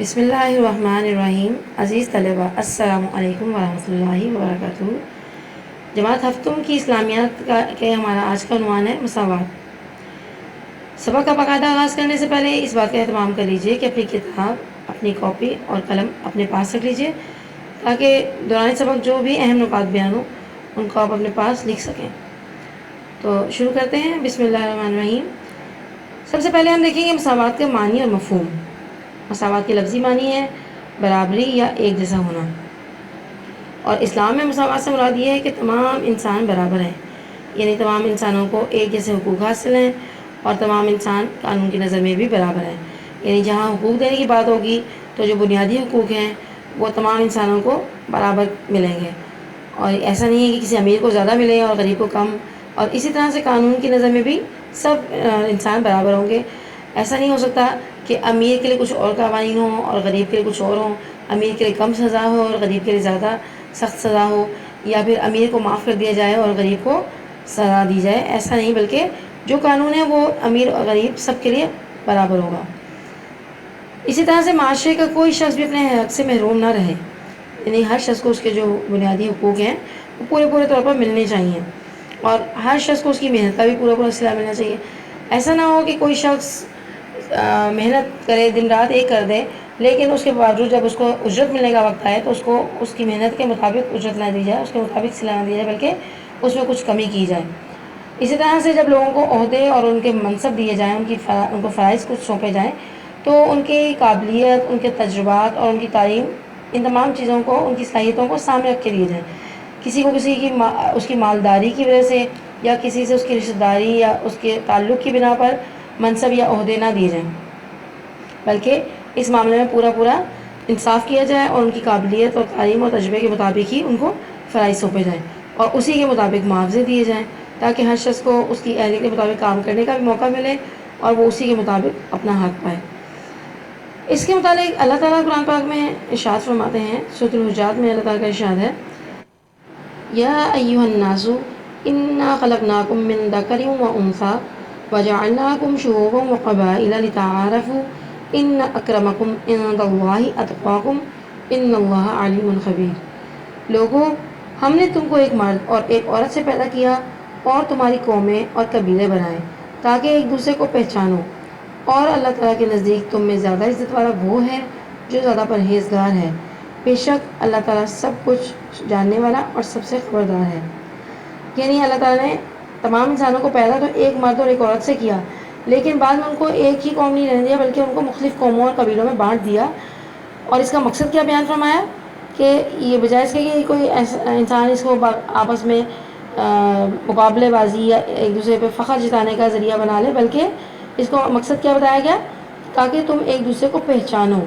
بسم اللہ الرحمن الرحیم۔ عزیز طلبہ، السلام علیکم ورحمۃ اللہ وبرکاتہ۔ جماعت ہفتم کی اسلامیات کے ہمارا آج کا عنوان ہے مساوات۔ سبق کا باقاعدہ آغاز کرنے سے پہلے اس بات کا اہتمام کر لیجیے کہ اپنی کتاب، اپنی کاپی اور قلم اپنے پاس رکھ لیجیے تاکہ دوران سبق جو بھی اہم نکات بیان ہوں ان کو آپ اپنے پاس لکھ سکیں۔ تو شروع کرتے ہیں۔ بسم اللہ الرحمن الرحیم۔ سب سے پہلے ہم دیکھیں گے مساوات کے معنی اور مفہوم۔ مساوات کی لفظی معنی ہے برابری یا ایک جیسا ہونا، اور اسلام میں مساوات سے مراد یہ ہے کہ تمام انسان برابر ہیں، یعنی تمام انسانوں کو ایک جیسے حقوق حاصل ہیں اور تمام انسان قانون کی نظر میں بھی برابر ہیں۔ یعنی جہاں حقوق دینے کی بات ہوگی تو جو بنیادی حقوق ہیں وہ تمام انسانوں کو برابر ملیں گے، اور ایسا نہیں ہے کہ کسی امیر کو زیادہ ملے اور غریب کو کم، اور اسی طرح سے قانون کی نظر میں بھی سب انسان برابر ہوں گے۔ ایسا نہیں ہو سکتا کہ امیر کے لیے کچھ اور قوانین ہوں اور غریب کے لیے کچھ اور ہوں، امیر کے لیے کم سزا ہو اور غریب کے لیے زیادہ سخت سزا ہو، یا پھر امیر کو معاف کر دیا جائے اور غریب کو سزا دی جائے۔ ایسا نہیں، بلکہ جو قانون ہے وہ امیر اور غریب سب کے لیے برابر ہوگا۔ اسی طرح سے معاشرے کا کوئی شخص بھی اپنے حق سے محروم نہ رہے، یعنی ہر شخص کو اس کے جو بنیادی حقوق ہیں وہ پورے طور پر ملنے چاہیے، اور ہر شخص کو اس کی محنت کا بھی پورا صلہ ملنا چاہیے۔ ایسا نہ ہو کہ کوئی شخص محنت کرے، دن رات ایک کر دے، لیکن اس کے باوجود جب اس کو اجرت ملنے کا وقت آئے تو اس کو اس کی محنت کے مطابق اجرت نہ دی جائے، اس کے مطابق صلہ نہ دی جائے، بلکہ اس میں کچھ کمی کی جائے۔ اسی طرح سے جب لوگوں کو عہدے اور ان کے منصب دیے جائیں، ان کو فرائض کچھ سونپے جائیں، تو ان کی قابلیت، ان کے تجربات اور ان کی تعلیم، ان تمام چیزوں کو، ان کی صلاحیتوں کو سامنے رکھ کے دیے جائیں۔ کسی کو کسی کی اس کی مالداری کی وجہ سے یا کسی سے اس کی رشتہ داری یا اس کے تعلق کی بنا پر منصب یا عہدے نہ دیے جائیں، بلکہ اس معاملے میں پورا انصاف کیا جائے اور ان کی قابلیت اور تعلیم اور تجربے کے مطابق ہی ان کو فرائض سونپے جائیں اور اسی کے مطابق معاوضے دیے جائیں، تاکہ ہر شخص کو اس کی اہلیت کے مطابق کام کرنے کا بھی موقع ملے اور وہ اسی کے مطابق اپنا حق پائے۔ اس کے متعلق اللہ تعالیٰ قرآن پاک میں ارشاد فرماتے ہیں۔ سورۃ الحجرات میں اللہ تعالیٰ کا ارشاد ہے، یا ایھا الناس انا خلقناکم من ذکر و انثی وجعلناکم شعوبا وقبائل لتعارفوا ان اکرمکم عند اللہ اتقاکم ان اللہ علیم خبیر۔ لوگوں، ہم نے تم کو ایک مرد اور ایک عورت سے پیدا کیا اور تمہاری قومیں اور قبیلے بنائے تاکہ ایک دوسرے کو پہچانو، اور اللہ تعالیٰ کے نزدیک تم میں زیادہ عزت والا وہ ہے جو زیادہ پرہیزگار ہے۔ بے شک اللہ تعالیٰ سب کچھ جاننے والا اور سب سے خبردار ہے۔ یعنی اللہ تعالیٰ نے تمام انسانوں کو پیدا تو ایک مرد اور ایک عورت سے کیا، لیکن بعد میں ان کو ایک ہی قوم نہیں رہنے دیا، بلکہ ان کو مختلف قوموں اور قبیلوں میں بانٹ دیا۔ اور اس کا مقصد کیا بیان فرمایا کہ یہ بجائے اس کے کہ کوئی انسان اس کو آپس میں مقابلے بازی یا ایک دوسرے پہ فخر جتانے کا ذریعہ بنا لے، بلکہ اس کو مقصد کیا بتایا گیا، تاکہ تم ایک دوسرے کو پہچانو۔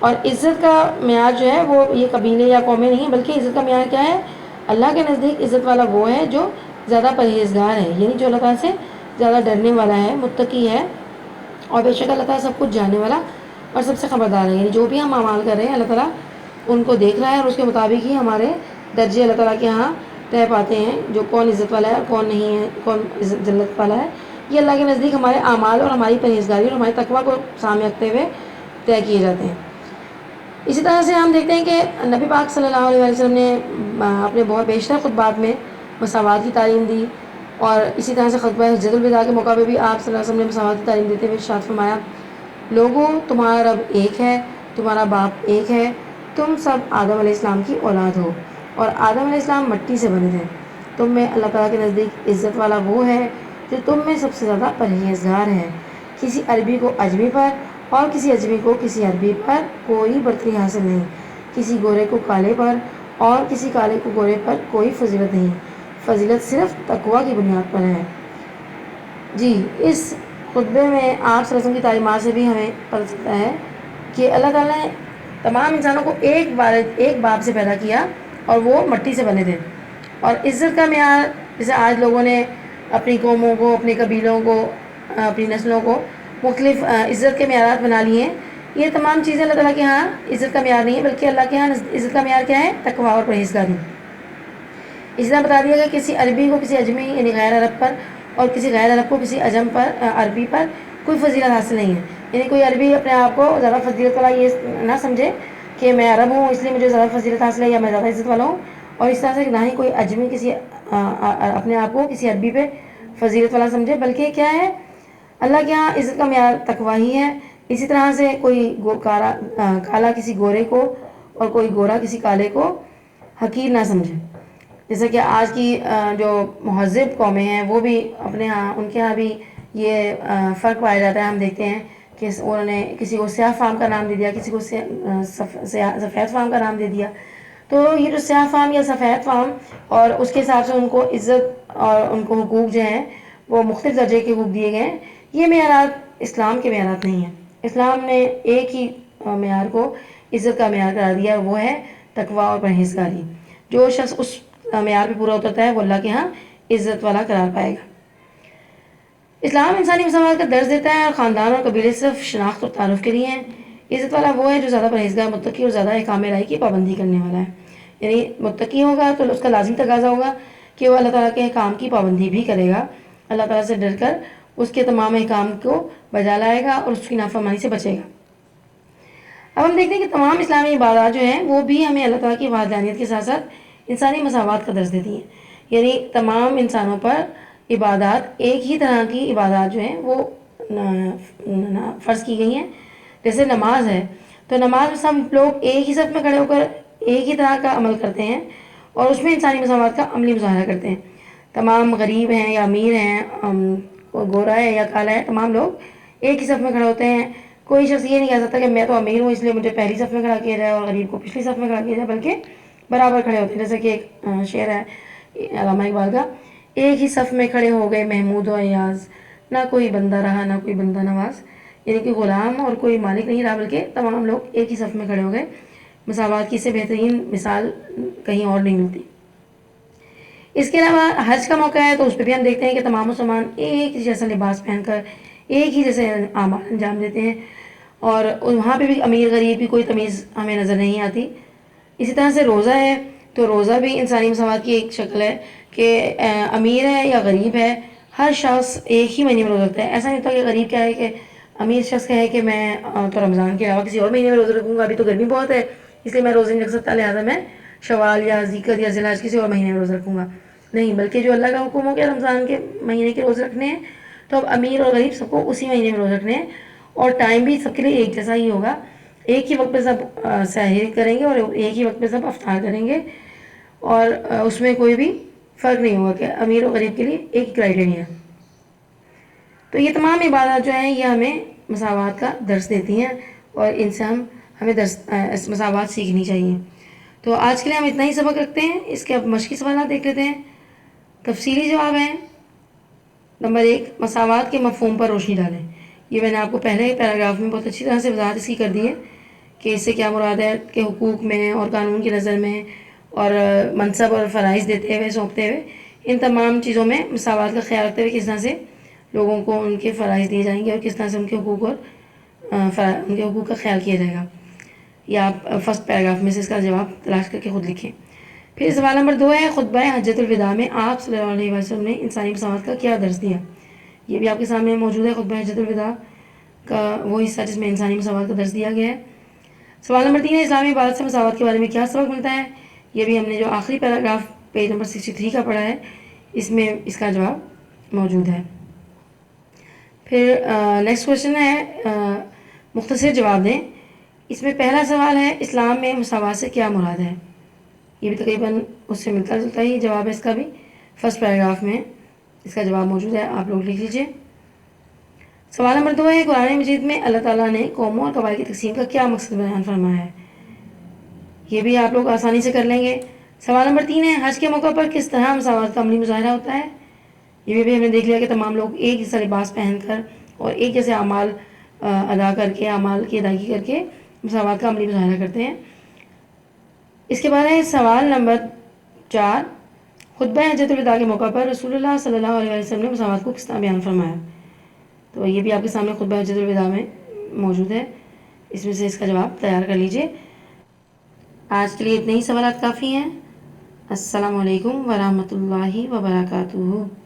اور عزت کا معیار جو ہے وہ یہ قبیلے یا قومیں نہیں، بلکہ عزت کا معیار کیا ہے؟ اللہ کے نزدیک عزت والا وہ ہے جو زیادہ پرہیزگار ہے، یعنی جو اللہ تعالیٰ سے زیادہ ڈرنے والا ہے، متقی ہے، اور بے شک اللہ تعالیٰ سب کچھ جاننے والا اور سب سے خبردار ہے۔ یعنی جو بھی ہم اعمال کر رہے ہیں اللہ تعالیٰ ان کو دیکھ رہا ہے، اور اس کے مطابق ہی ہمارے درجے اللہ تعالیٰ کے ہاں طے پاتے ہیں، جو کون عزت والا ہے اور کون نہیں ہے، کون عزت ذلت والا ہے، یہ اللہ کے نزدیک ہمارے اعمال اور ہماری پرہیزگاری اور ہمارے تقویٰ کو سامنے رکھتے ہوئے طے کیے جاتے ہیں۔ اسی طرح سے ہم دیکھتے ہیں کہ نبی پاک صلی اللہ علیہ وسلم نے اپنے بہت بیشتر خطبات میں مساوات کی تعلیم دی، اور اسی طرح سے خطبہ حجۃ الوداع کے موقع پہ بھی آپ صلی اللہ علیہ وسلم نے مساوات کی تعلیم دیتے ہوئے ارشاد فرمایا، لوگوں، تمہارا رب ایک ہے، تمہارا باپ ایک ہے، تم سب آدم علیہ السلام کی اولاد ہو، اور آدم علیہ السلام مٹی سے بنے تھے۔ تم میں اللہ تعالیٰ کے نزدیک عزت والا وہ ہے جو تم میں سب سے زیادہ پرہیزگار ہے۔ کسی عربی کو اجمی پر اور کسی اجمی کو کسی عربی پر کوئی برتری حاصل نہیں، کسی گورے کو کالے پر اور کسی کالے کو گورے پر کوئی فضیلت نہیں، فضیلت صرف تقویٰ کی بنیاد پر ہے۔ جی، اس خطبے میں آپ صلی اللہ علیہ وسلم کی تعلیمات سے بھی ہمیں پتہ چلتا ہے کہ اللہ تعالیٰ نے تمام انسانوں کو ایک باپ سے پیدا کیا اور وہ مٹی سے بنے تھے۔ اور عزت کا معیار، جیسے آج لوگوں نے اپنی قوموں کو، اپنے قبیلوں کو، اپنی نسلوں کو مختلف عزت کے معیارات بنا لیے ہیں، یہ تمام چیزیں اللہ تعالیٰ کے ہاں عزت کا معیار نہیں ہے، بلکہ اللہ کے ہاں عزت کا معیار کیا ہے؟ تقویٰ اور پرہیزگاری۔ اس طرح بتا دیا کہ کسی عربی کو کسی اجمی یعنی غیر عرب پر، اور کسی غیر عرب کو کسی عجم پر، عربی پر کوئی فضیلت حاصل نہیں ہے. یعنی کوئی عربی اپنے آپ کو زیادہ فضیلت والا یہ نہ سمجھے کہ میں عرب ہوں اس لیے مجھے زیادہ فضیلت حاصل ہے یا میں زیادہ عزت والا ہوں. اور اس طرح سے نہ ہی کوئی اجمی کسی اپنے آپ کو کسی عربی پہ فضیلت والا سمجھے، بلکہ کیا ہے اللہ کے یہاں عزت کا معیار تقویٰ ہی ہے. اسی طرح سے کوئی کالا کسی گورے کو اور کوئی گورا کسی کالے کو حقیر نہ سمجھے. جیسا کہ آج کی جو مہذب قومیں ہیں وہ بھی اپنے ہاں ان کے ہاں بھی یہ فرق پایا جاتا ہے. ہم دیکھتے ہیں کہ انہوں نے کسی کو سیاہ فام کا نام دے دیا، کسی کو سفید فام کا نام دے دیا. تو یہ جو سیاہ فام یا سفید فام اور اس کے حساب سے ان کو عزت اور ان کو حقوق جو ہیں وہ مختلف درجے کے حقوق دیے گئے ہیں، یہ معیارات اسلام کے معیارات نہیں ہیں. اسلام نے ایک ہی معیار کو عزت کا معیار قرار دیا، وہ ہے تقویٰ اور پرہیزگاری. جو شخص اس معیار پہ پورا اترتا ہے وہ اللہ کے ہاں عزت والا قرار پائے گا. اسلام انسانی مساوات کا درس دیتا ہے اور خاندان اور قبیلے صرف شناخت اور تعارف کے لیے ہیں. عزت والا وہ ہے جو زیادہ پرہیزگار، متقی اور زیادہ احکام الہی کی پابندی کرنے والا ہے. یعنی متقی ہوگا تو اس کا لازمی تقاضا ہوگا کہ وہ اللہ تعالیٰ کے احکام کی پابندی بھی کرے گا، اللہ تعالیٰ سے ڈر کر اس کے تمام احکام کو بجا لائے گا اور اس کی نافرمانی سے بچے گا. اب ہم دیکھتے ہیں کہ تمام اسلامی عبادات جو ہیں وہ بھی ہمیں اللہ تعالیٰ کی وحدانیت کے ساتھ ساتھ انسانی مساوات کا درس دیتی ہیں. یعنی تمام انسانوں پر عبادات ایک ہی طرح کی عبادات جو ہیں وہ فرض کی گئی ہیں. جیسے نماز ہے تو نماز میں سب لوگ ایک ہی صف میں کھڑے ہو کر ایک ہی طرح کا عمل کرتے ہیں اور اس میں انسانی مساوات کا عملی مظاہرہ کرتے ہیں. تمام غریب ہیں یا امیر ہیں، گورا ہے یا کالا ہے، تمام لوگ ایک ہی صف میں کھڑے ہوتے ہیں. کوئی شخص یہ نہیں کہہ سکتا کہ میں تو امیر ہوں اس لیے مجھے پہلی صف میں کھڑا کیا جائے اور غریب کو پچھلی صف میں کھڑا کیا جائے، بلکہ برابر کھڑے ہوتے ہیں. جیسے کہ ایک شعر ہے علامہ اقبال کا، ایک ہی صف میں کھڑے ہو گئے محمود و ایاز، نہ کوئی بندہ رہا نہ کوئی بندہ نواز. یعنی کہ غلام اور کوئی مالک نہیں رہا بلکہ تمام لوگ ایک ہی صف میں کھڑے ہو گئے. مساوات کی سے بہترین مثال کہیں اور نہیں ملتی. اس کے علاوہ حج کا موقع ہے تو اس پہ بھی ہم دیکھتے ہیں کہ تمام مسلمان ایک جیسا لباس پہن کر ایک ہی جیسے اعمال انجام دیتے ہیں اور وہاں پہ بھی امیر غریب کی کوئی تمیز ہمیں نظر نہیں آتی. اسی طرح سے روزہ ہے تو روزہ بھی انسانی مساوات کی ایک شکل ہے کہ امیر ہے یا غریب ہے، ہر شخص ایک ہی مہینے میں روزہ رکھتا ہے. ایسا نہیں ہوتا کہ غریب کیا ہے کہ امیر شخص کہے کہ میں تو رمضان کے علاوہ کسی اور مہینے میں روزہ رکھوں گا، ابھی تو گرمی بہت ہے اس لیے میں روزہ نہیں رکھ سکتا، لہٰذا میں شوال یا ذیقعد یا ذی الحج کسی اور مہینے میں روزہ رکھوں گا. نہیں، بلکہ جو اللہ کا حکم ہو گیا رمضان کے مہینے کے روزے رکھنے ہیں تو اب امیر اور غریب سب کو اسی مہینے میں روزے رکھنے ہیں اور ٹائم بھی سب کے لیے ایک جیسا ہی ہوگا. ایک ہی وقت پہ سب سحری کریں گے اور ایک ہی وقت پہ سب افطار کریں گے اور اس میں کوئی بھی فرق نہیں ہوگا کہ امیر اور غریب کے لیے ایک ہی کرائٹیریا ہے. تو یہ تمام عبادات جو ہیں یہ ہمیں مساوات کا درس دیتی ہیں اور ان سے ہمیں مساوات سیکھنی چاہیے. تو آج کے لیے ہم اتنا ہی سبق رکھتے ہیں. اس کے اب مشقی سوالات دیکھ لیتے ہیں. تفصیلی جواب ہیں. نمبر 1، مساوات کے مفہوم پر روشنی ڈالیں. یہ میں نے آپ کو پہلے پیراگراف میں بہت اچھی طرح سے وضاحت اس کی کر دی ہے کہ اس سے کیا مراد ہے کہ حقوق میں اور قانون کی نظر میں اور منصب اور فرائض دیتے ہوئے سونپتے ہوئے ان تمام چیزوں میں مساوات کا خیال رکھتے ہوئے کس طرح سے لوگوں کو ان کے فرائض دیے جائیں گے اور کس طرح سے ان کے حقوق اور ان کے حقوق کا خیال کیا جائے گا. یا آپ فرسٹ پیراگراف میں سے اس کا جواب تلاش کر کے خود لکھیں. پھر سوال نمبر 2 ہے، خطبہ حجۃ الوداع میں آپ صلی اللہ علیہ وسلم نے انسانی مساوات کا کیا درس دیا. یہ بھی آپ کے سامنے موجود ہے، خطبہ حجۃ الوداع کا وہ حصہ جس میں انسانی مساوات کا درس دیا گیا ہے. سوال نمبر 3 ہے، اسلامی عبادت سے مساوات کے بارے میں کیا سبق ملتا ہے. یہ بھی ہم نے جو آخری پیراگراف پیج نمبر 63 کا پڑھا ہے اس میں اس کا جواب موجود ہے. پھر نیکسٹ کوشچن ہے، مختصر جواب دیں. اس میں پہلا سوال ہے، اسلام میں مساوات سے کیا مراد ہے. یہ بھی تقریباً اس سے ملتا جلتا ہی جواب ہے اس کا بھی. فرسٹ پیراگراف میں اس کا جواب موجود ہے، آپ لوگ لکھ لیجئے. سوال نمبر 2 ہے، قرآن مجید میں اللہ تعالیٰ نے قوموں اور قبائل کی تقسیم کا کیا مقصد بیان فرمایا ہے. یہ بھی آپ لوگ آسانی سے کر لیں گے. سوال نمبر 3 ہے، حج کے موقع پر کس طرح مساوات کا عملی مظاہرہ ہوتا ہے. یہ بھی ہم نے دیکھ لیا کہ تمام لوگ ایک جیسا لباس پہن کر اور ایک جیسے اعمال ادا کر کے اعمال کی ادائیگی کر کے مساوات کا عملی مظاہرہ کرتے ہیں. اس کے بعد ہے سوال نمبر 4، خطبہ حجۃ الوداع کے موقع پر رسول اللہ صلی اللہ علیہ وسلم نے مساوات کو کس طرح بیان فرمایا. تو یہ بھی آپ کے سامنے خطبہ حجۃ الوداع میں موجود ہے، اس میں سے اس کا جواب تیار کر لیجئے. آج کے لیے اتنے ہی سوالات کافی ہیں. السلام علیکم ورحمۃ اللہ وبرکاتہ.